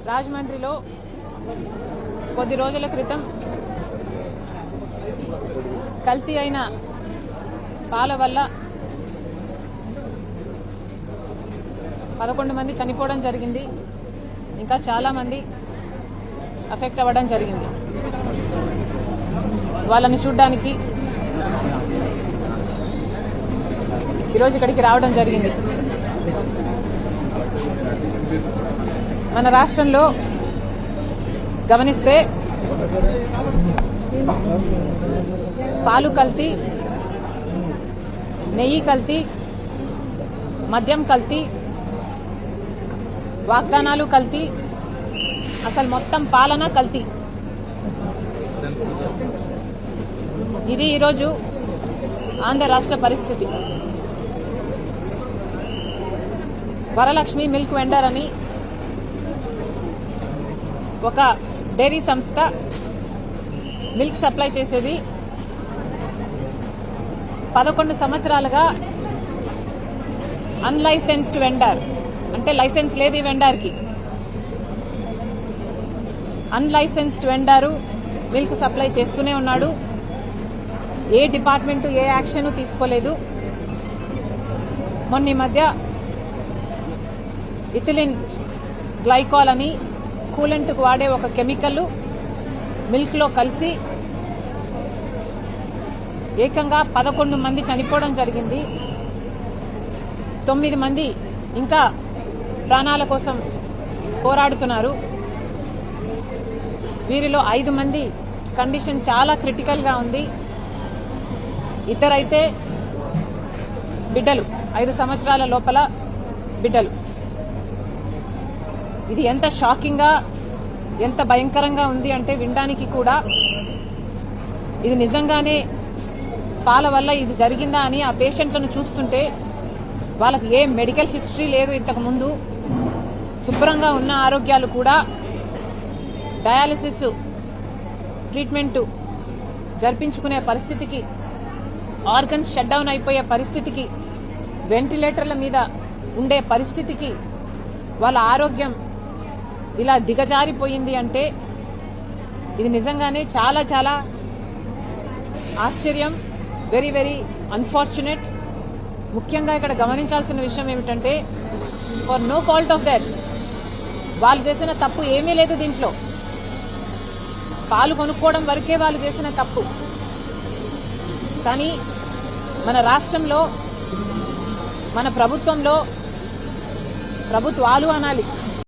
రాజమండ్రిలో కొద్ది రోజుల క్రితం కల్తీ అయిన పాల వల్ల 11 మంది చనిపోవడం జరిగింది. ఇంకా చాలా మంది అఫెక్ట్ అవ్వడం జరిగింది. వాళ్ళని చూడడానికి ఈరోజు ఇక్కడికి రావడం జరిగింది. మన రాష్ట్రంలో గమనిస్తే పాలు కల్తీ, నెయ్యి కల్తీ, మద్యం కల్తీ, వాగ్దానాలు కల్తీ, అసలు మొత్తం పాలన కల్తీ. ఇది ఈరోజు ఆంధ్ర రాష్ట్ర పరిస్థితి. వరలక్ష్మి మిల్క్ వెండర్ అని ఒక డైరీ సంస్థ మిల్క్ సప్లై చేసేది 11 సంవత్సరాలుగా అన్లైసెన్స్డ్ వెండర్, అంటే లైసెన్స్ లేదు ఈ వెండర్కి. అన్లైసెన్స్డ్ వెండరు మిల్క్ సప్లై చేస్తూనే ఉన్నాడు. ఏ డిపార్ట్మెంటు ఏ యాక్షన్ తీసుకోలేదు. మొన్న మధ్య ఇథిలిన్ గ్లైకాల్ అని కూలెంట్కు వాడే ఒక కెమికల్ మిల్క్లో కలిసి ఏకంగా 11 మంది చనిపోవడం జరిగింది. 9 మంది ఇంకా ప్రాణాల కోసం పోరాడుతున్నారు. వీరిలో 5 మంది కండిషన్ చాలా క్రిటికల్గా ఉంది. ఇద్దరైతే బిడ్డలు, 5 సంవత్సరాల లోపల బిడ్డలు. ఇది ఎంత షాకింగ్గా, ఎంత భయంకరంగా ఉంది అంటే వినడానికి కూడా ఇది నిజంగానే పాల వల్ల ఇది జరిగిందా అని ఆ పేషెంట్లను చూస్తుంటే వాళ్ళకి ఏ మెడికల్ హిస్టరీ లేదు. ఇంతకు ముందు శుభ్రంగా ఉన్న ఆరోగ్యాలు కూడా డయాలసిస్ ట్రీట్మెంట్ జరిపించుకునే పరిస్థితికి, ఆర్గన్స్ షట్ డౌన్ అయిపోయే పరిస్థితికి, వెంటిలేటర్ల మీద ఉండే పరిస్థితికి వాళ్ళ ఆరోగ్యం ఇలా దిగజారిపోయింది అంటే ఇది నిజంగానే చాలా చాలా ఆశ్చర్యం. Very very unfortunate. ముఖ్యంగా ఇక్కడ గమనించాల్సిన విషయం ఏమిటంటే for no fault of theirs, వాళ్ళు చేసిన తప్పు ఏమీ లేదు దీంట్లో. పాలు కొనుక్కోవడం వరకే వాళ్ళు చేసిన తప్పు. కానీ మన రాష్ట్రంలో, మన ప్రభుత్వంలో, ప్రభుత్వాలు అనాలి,